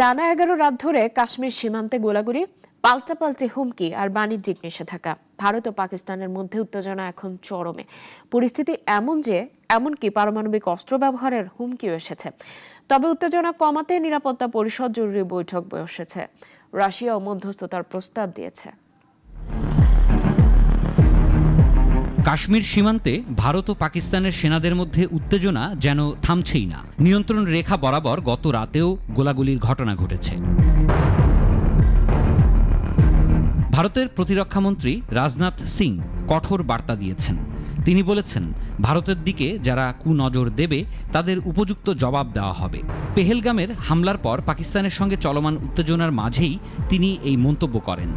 টানা 11 রাত ধরে কাশ্মীর সীমান্তে গোলাগুলি, পাল্টাপাল্টি হুমকি আর বাণিজ্যিক নিষেধাজ্ঞা। ভারত ও পাকিস্তানের মধ্যে উত্তেজনা এখন চরমে। পরিস্থিতি এমন যে এমনকি পারমাণবিক অস্ত্র ব্যবহারের হুমকিও এসেছে। তবে উত্তেজনা কমাতে নিরাপত্তা পরিষদ জরুরি বৈঠক বসেছে। রাশিয়াও মধ্যস্থতার প্রস্তাব দিয়েছে। কাশ্মীর সীমান্তে ভারত ও পাকিস্তানের সেনাদের মধ্যে উত্তেজনা যেন থামছেই না। নিয়ন্ত্রণ রেখা বরাবর গত রাতেও গোলাগুলির ঘটনা ঘটেছে। ভারতের প্রতিরক্ষামন্ত্রী রাজনাথ সিং কঠোর বার্তা দিয়েছেন। তিনি বলেছেন, ভারতের দিকে যারা কুনজর দেবে তাদের উপযুক্ত জবাব দেওয়া হবে। পেহেলগামের হামলার পর পাকিস্তানের সঙ্গে চলমান উত্তেজনার মাঝেই তিনি এই মন্তব্য করেন।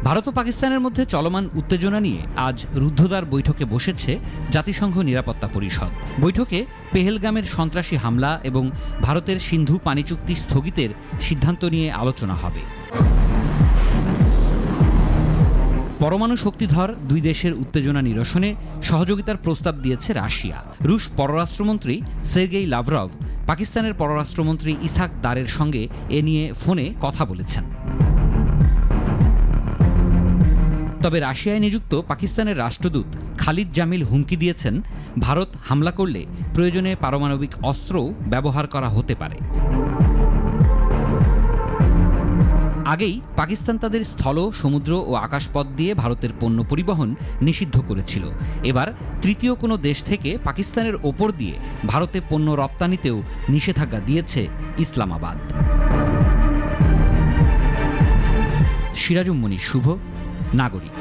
ভারত ও পাকিস্তানের মধ্যে চলমান উত্তেজনা নিয়ে আজ রুদ্ধদ্বার বৈঠকে বসেছে জাতিসংঘ নিরাপত্তা পরিষদ। বৈঠকে পেহেলগামের সন্ত্রাসী হামলা এবং ভারতের সিন্ধু পানি চুক্তি স্থগিতের সিদ্ধান্ত নিয়ে আলোচনা হবে। পরমাণু শক্তিধর দুই দেশের উত্তেজনা নিরসনে সহযোগিতার প্রস্তাব দিয়েছে রাশিয়া। রুশ পররাষ্ট্রমন্ত্রী সের্গেই লাভরভ পাকিস্তানের পররাষ্ট্রমন্ত্রী ইসহাক দারের সঙ্গে এ নিয়ে ফোনে কথা বলেছেন। তবে রাশিয়ায় নিযুক্ত পাকিস্তানের রাষ্ট্রদূত খালিদ জামিল হুমকি দিয়েছেন, ভারত হামলা করলে প্রয়োজনে পারমাণবিক অস্ত্রও ব্যবহার করা হতে পারে। আগেই পাকিস্তান তাদের স্থল, সমুদ্র ও আকাশপথ দিয়ে ভারতের পণ্য পরিবহন নিষিদ্ধ করেছিল। এবার তৃতীয় কোনো দেশ থেকে পাকিস্তানের ওপর দিয়ে ভারতে পণ্য রপ্তানিতেও নিষেধাজ্ঞা দিয়েছে ইসলামাবাদ। সিরাজুম মনির শুভ, নাগরিক।